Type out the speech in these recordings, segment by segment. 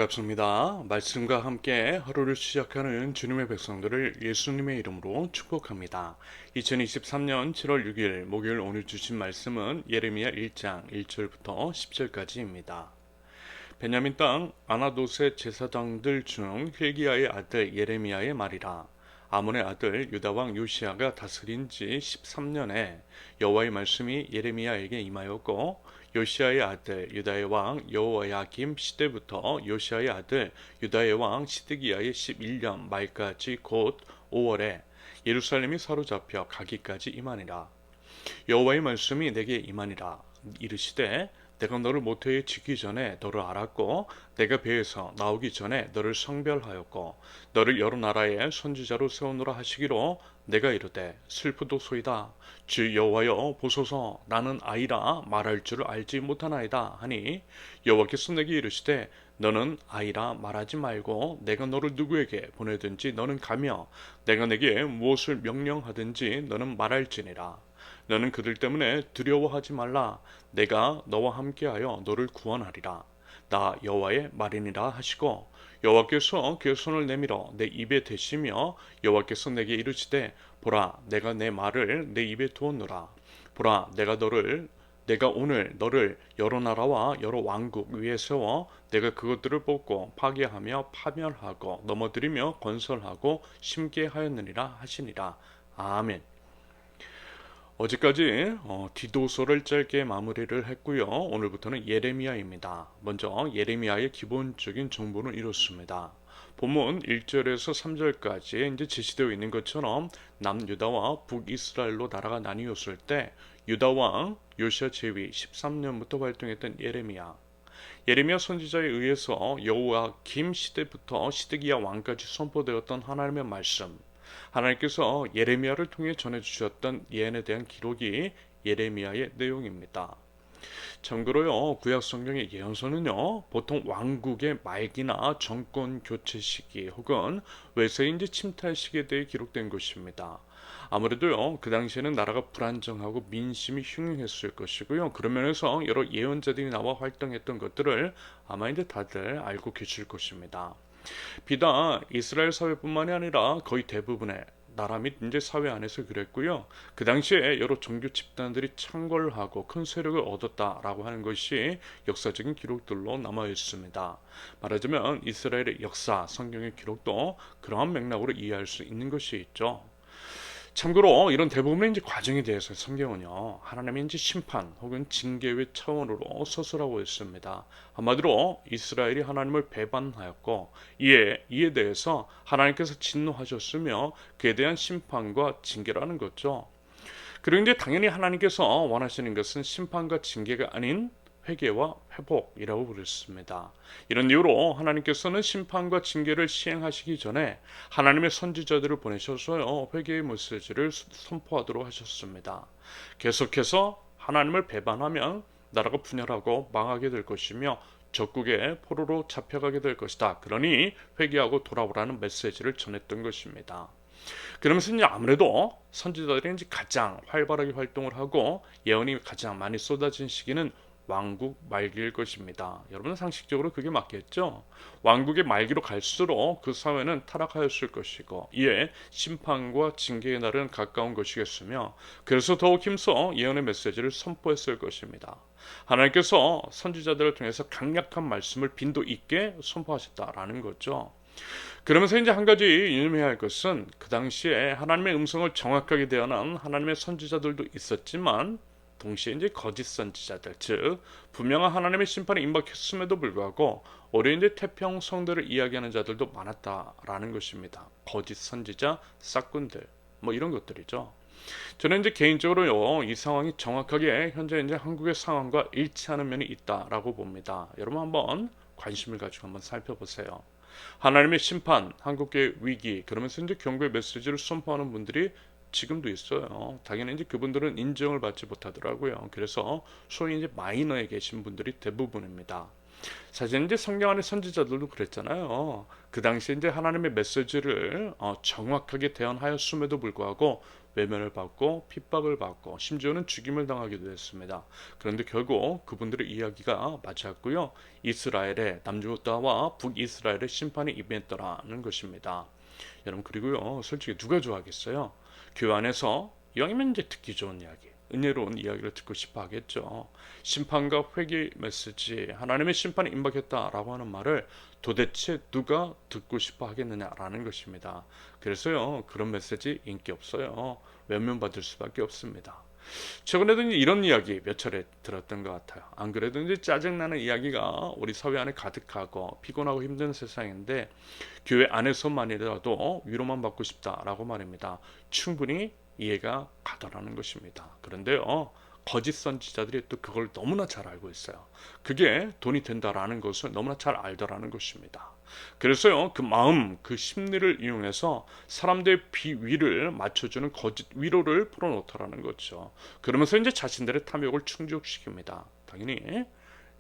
반갑습니다. 말씀과 함께 하루를 시작하는 주님의 백성들을 예수님의 이름으로 축복합니다. 2023년 7월 6일 목요일 오늘 주신 말씀은 예레미야 1장 1절부터 10절까지입니다. 베냐민 땅 아나돗의 제사장들 중 hil기야의 아들 예레미야의 말이라. 아몬의 아들 유다왕 요시야가 다스린 지 13년에 여호와의 말씀이 예레미야에게 임하였고, 요시야의 아들 유다의 왕 여호야김 시대부터 요시야의 아들 유다의 왕 시드기야의 11년 말까지 곧 5월에 예루살렘이 사로잡혀 가기까지 임하니라. 여호와의 말씀이 내게 임하니라. 이르시되 내가 너를 모태에 지기 전에 너를 알았고, 내가 배에서 나오기 전에 너를 성별하였고, 너를 여러 나라의 선지자로 세우노라 하시기로, 내가 이르되 슬프도소이다. 주 여호와여 보소서, 나는 아이라 말할 줄을 알지 못하나이다 하니, 여호와께서 내게 이르시되 너는 아이라 말하지 말고 내가 너를 누구에게 보내든지 너는 가며 내가 내게 무엇을 명령하든지 너는 말할지니라. 너는 그들 때문에 두려워하지 말라. 내가 너와 함께하여 너를 구원하리라. 나 여호와의 말이니라 하시고, 여호와께서 그의 손을 내밀어 내 입에 대시며 여호와께서 내게 이르시되 보라, 내가 내 말을 내 입에 두었노라. 보라, 내가 오늘 너를 여러 나라와 여러 왕국 위에 세워 내가 그것들을 뽑고 파괴하며 파멸하고 넘어뜨리며 건설하고 심게 하였느니라 하시니라. 아멘. 어제까지 디도서를 짧게 마무리를 했고요. 오늘부터는 예레미야입니다. 먼저 예레미야의 기본적인 정보는 이렇습니다. 본문 1절에서 3절까지 이제 제시되어 있는 것처럼 남유다와 북이스라엘로 나라가 나뉘었을 때 유다 왕 요시야 제위 13년부터 활동했던 예레미야. 예레미야 선지자에 의해서 여호야김 시대부터 시드기야 왕까지 선포되었던 하나님의 말씀, 하나님께서 예레미야를 통해 전해주셨던 예언에 대한 기록이 예레미야의 내용입니다. 참고로요, 구약 성경의 예언서는요, 보통 왕국의 말기나 정권 교체 시기 혹은 외세인지 침탈 시기에 대해 기록된 것입니다. 아무래도요, 그 당시에는 나라가 불안정하고 민심이 흉흉했을 것이고요. 그런 면에서 여러 예언자들이 나와 활동했던 것들을 아마 이제 다들 알고 계실 것입니다. 비단 이스라엘 사회뿐만이 아니라 거의 대부분의 나라 및 이제 사회 안에서 그랬고요. 그 당시에 여러 종교 집단들이 창궐하고 큰 세력을 얻었다라고 하는 것이 역사적인 기록들로 남아 있습니다. 말하자면 이스라엘의 역사, 성경의 기록도 그러한 맥락으로 이해할 수 있는 것이 있죠. 참고로 이런 대부분의 이제 과정에 대해서 성경은요, 하나님의 이제 심판 혹은 징계의 차원으로 서술하고 있습니다. 한마디로 이스라엘이 하나님을 배반하였고, 이에 대해서 하나님께서 진노하셨으며 그에 대한 심판과 징계라는 거죠. 그리고 이제 당연히 하나님께서 원하시는 것은 심판과 징계가 아닌 회개와 회복이라고 그랬습니다. 이런 이유로 하나님께서는 심판과 징계를 시행하시기 전에 하나님의 선지자들을 보내셔서요, 회개의 메시지를 선포하도록 하셨습니다. 계속해서 하나님을 배반하면 나라가 분열하고 망하게 될 것이며 적국의 포로로 잡혀가게 될 것이다. 그러니 회개하고 돌아오라는 메시지를 전했던 것입니다. 그러면서 이제 아무래도 선지자들이 이제 가장 활발하게 활동을 하고 예언이 가장 많이 쏟아진 시기는 왕국 말기일 것입니다. 여러분 상식적으로 그게 맞겠죠? 왕국의 말기로 갈수록 그 사회는 타락하였을 것이고, 이에 심판과 징계의 날은 가까운 것이겠으며, 그래서 더욱 힘써 예언의 메시지를 선포했을 것입니다. 하나님께서 선지자들을 통해서 강력한 말씀을 빈도 있게 선포하셨다라는 거죠. 그러면서 이제 한 가지 유념해야 할 것은, 그 당시에 하나님의 음성을 정확하게 대언한 하나님의 선지자들도 있었지만 동시에 이제 거짓 선지자들, 즉 분명한 하나님의 심판이 임박했음에도 불구하고 오히려 이제 태평성대를 이야기하는 자들도 많았다라는 것입니다. 거짓 선지자, 싹군들, 뭐 이런 것들이죠. 저는 이제 개인적으로요, 이 상황이 정확하게 현재 이제 한국의 상황과 일치하는 면이 있다라고 봅니다. 여러분 한번 관심을 가지고 한번 살펴보세요. 하나님의 심판, 한국의 위기, 그러면서 이제 경고의 메시지를 선포하는 분들이 지금도 있어요. 당연히 이제 그분들은 인정을 받지 못하더라고요. 그래서 소위 이제 마이너에 계신 분들이 대부분입니다. 사실 이제 성경 안의 선지자들도 그랬잖아요. 그 당시에 이제 하나님의 메시지를 정확하게 대언하였음에도 불구하고 외면을 받고 핍박을 받고 심지어는 죽임을 당하기도 했습니다. 그런데 결국 그분들의 이야기가 맞았고요. 이스라엘의 남유다와 북이스라엘의 심판이 임했더라는 것입니다. 여러분 그리고요 솔직히 누가 좋아하겠어요? 교회 안에서 이왕이면 이제 듣기 좋은 이야기 은혜로운 이야기를 듣고 싶어 하겠죠. 심판과 회개 메시지 하나님의 심판이 임박했다라고 하는 말을 도대체 누가 듣고 싶어 하겠느냐라는 것입니다. 그래서요 그런 메시지 인기 없어요. 외면받을 수밖에 없습니다. 최근에도 이런 이야기 몇 차례 들었던 것 같아요. 안 그래도 이제 짜증나는 이야기가 우리 사회 안에 가득하고 피곤하고 힘든 세상인데 교회 안에서만이라도 위로만 받고 싶다라고 말입니다. 충분히 이해가 가더라는 것입니다. 그런데요. 거짓 선지자들이 또 그걸 너무나 잘 알고 있어요. 그게 돈이 된다라는 것을 너무나 잘 알더라는 것입니다. 그래서요, 그 마음, 그 심리를 이용해서 사람들의 비위를 맞춰주는 거짓 위로를 풀어놓더라는 거죠. 그러면서 이제 자신들의 탐욕을 충족시킵니다. 당연히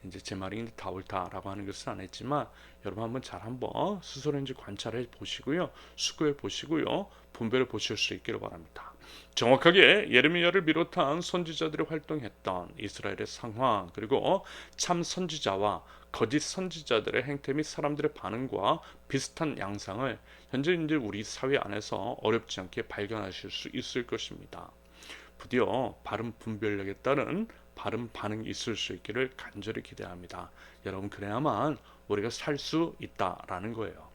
이제 제 말이 다 옳다라고 하는 것은 안 했지만 여러분 한번 스스로 이제 관찰해 보시고요, 수고해 보시고요, 분별해 보실 수 있기를 바랍니다. 정확하게 예레미야를 비롯한 선지자들이 활동했던 이스라엘의 상황 그리고 참 선지자와 거짓 선지자들의 행태 및 사람들의 반응과 비슷한 양상을 현재 이제 우리 사회 안에서 어렵지 않게 발견하실 수 있을 것입니다. 부디어 바른 분별력에 따른 바른 반응이 있을 수 있기를 간절히 기대합니다. 여러분 그래야만 우리가 살 수 있다라는 거예요.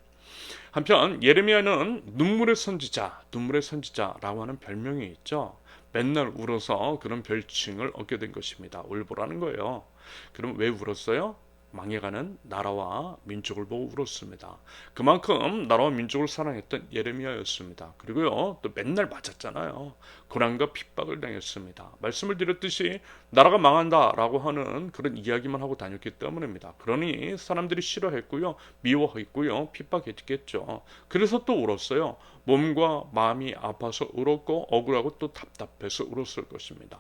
한편 예레미야는 눈물의 선지자라고 하는 별명이 있죠. 맨날 울어서 그런 별칭을 얻게 된 것입니다. 울보라는 거예요. 그럼 왜 울었어요? 망해가는 나라와 민족을 보고 울었습니다. 그만큼 나라와 민족을 사랑했던 예레미야였습니다. 그리고요 또 맨날 맞았잖아요. 고난과 핍박을 당했습니다. 말씀을 드렸듯이 나라가 망한다라고 하는 그런 이야기만 하고 다녔기 때문입니다. 그러니 사람들이 싫어했고요, 미워했고요, 핍박했겠죠. 그래서 또 울었어요. 몸과 마음이 아파서 울었고 억울하고 또 답답해서 울었을 것입니다.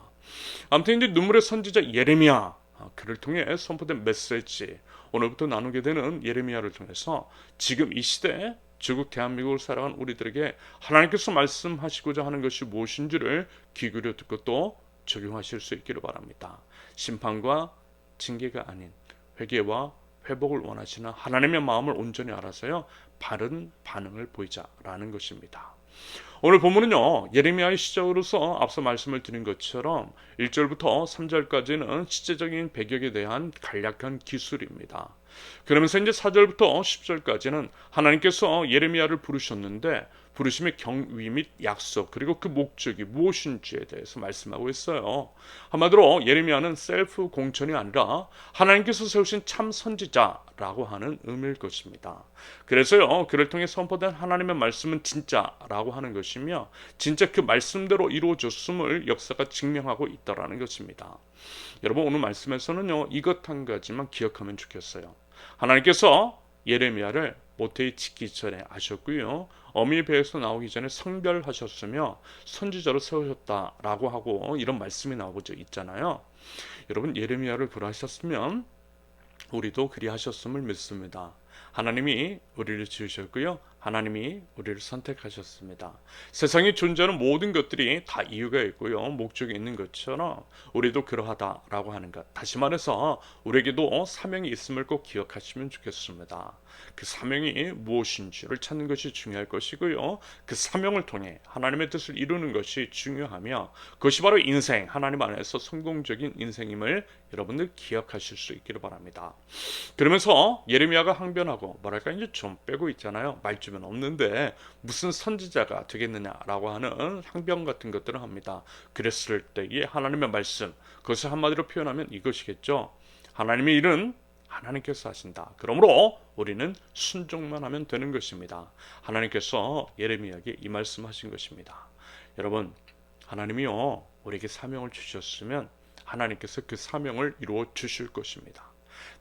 아무튼 이제 눈물의 선지자 예레미야 그를 통해 선포된 메시지 오늘부터 나누게 되는 예레미야를 통해서 지금 이 시대 중국 대한민국을 살아간 우리들에게 하나님께서 말씀하시고자 하는 것이 무엇인지를 귀 기울여 듣고 또 적용하실 수 있기를 바랍니다. 심판과 징계가 아닌 회개와 회복을 원하시는 하나님의 마음을 온전히 알아서요 바른 반응을 보이자라는 것입니다. 오늘 본문은요 예레미야의 시작으로서 앞서 말씀을 드린 것처럼 1절부터 3절까지는 시제적인 배경에 대한 간략한 기술입니다. 그러면서 이제 4절부터 10절까지는 하나님께서 예레미야를 부르셨는데 부르심의 경위 및 약속 그리고 그 목적이 무엇인지에 대해서 말씀하고 있어요. 한마디로 예레미야는 셀프 공천이 아니라 하나님께서 세우신 참 선지자라고 하는 의미일 것입니다. 그래서요 그를 통해 선포된 하나님의 말씀은 진짜라고 하는 것이며 진짜 그 말씀대로 이루어졌음을 역사가 증명하고 있다라는 것입니다. 여러분 오늘 말씀에서는요 이것 한 가지만 기억하면 좋겠어요. 하나님께서 예레미야를 모태에 짓기 전에 아셨고요. 어미 배에서 나오기 전에 성별하셨으며 선지자로 세우셨다라고 하고 이런 말씀이 나오고 있잖아요. 여러분 예레미야를 그러하셨으면 우리도 그리하셨음을 믿습니다. 하나님이 우리를 지으셨고요. 하나님이 우리를 선택하셨습니다. 세상에 존재하는 모든 것들이 다 이유가 있고요. 목적이 있는 것처럼 우리도 그러하다라고 하는 것. 다시 말해서 우리에게도 사명이 있음을 꼭 기억하시면 좋겠습니다. 그 사명이 무엇인지를 찾는 것이 중요할 것이고요. 그 사명을 통해 하나님의 뜻을 이루는 것이 중요하며 그것이 바로 인생, 하나님 안에서 성공적인 인생임을 여러분들 기억하실 수 있기를 바랍니다. 그러면서 예레미야가 항변하고 뭐랄까 이제 좀 빼고 있잖아요. 말주변 없는데 무슨 선지자가 되겠느냐라고 하는 항변 같은 것들을 합니다. 그랬을 때의 하나님의 말씀 그것을 한마디로 표현하면 이것이겠죠. 하나님의 일은 하나님께서 하신다. 그러므로 우리는 순종만 하면 되는 것입니다. 하나님께서 예레미야에게 이 말씀하신 것입니다. 여러분 하나님이요 우리에게 사명을 주셨으면 하나님께서 그 사명을 이루어 주실 것입니다.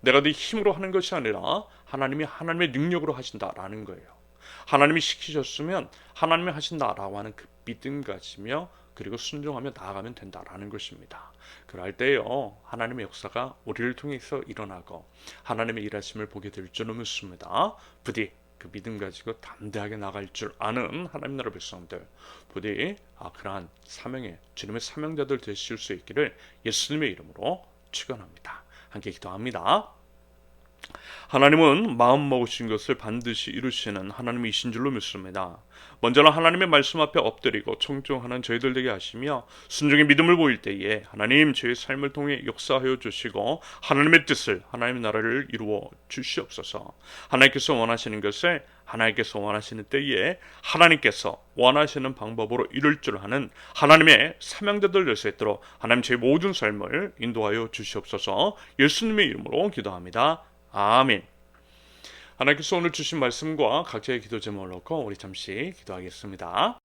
내가 네 힘으로 하는 것이 아니라 하나님이 하나님의 능력으로 하신다라는 거예요. 하나님이 시키셨으면 하나님이 하신다라고 하는 그 믿음 가지며 그리고 순종하며 나아가면 된다라는 것입니다. 그럴 때요 하나님의 역사가 우리를 통해서 일어나고 하나님의 일하심을 보게 될 줄로 믿습니다. 부디 그 믿음 가지고 담대하게 나갈 줄 아는 하나님 나라 백성들 부디 그러한 사명의 주님의 사명자들 되실 수 있기를 예수님의 이름으로 축원합니다. 함께 기도합니다. 하나님은 마음 먹으신 것을 반드시 이루시는 하나님이신 줄로 믿습니다. 먼저는 하나님의 말씀 앞에 엎드리고 청종하는 저희들 되게 하시며 순종의 믿음을 보일 때에 하나님 저희 삶을 통해 역사하여 주시고 하나님의 뜻을 하나님의 나라를 이루어 주시옵소서. 하나님께서 원하시는 것을 하나님께서 원하시는 때에 하나님께서 원하시는 방법으로 이룰 줄 아는 하나님의 사명자들 될 수 있도록 하나님 제 모든 삶을 인도하여 주시옵소서. 예수님의 이름으로 기도합니다. 아멘. 하나님께서 오늘 주신 말씀과 각자의 기도 제목을 놓고 우리 잠시 기도하겠습니다.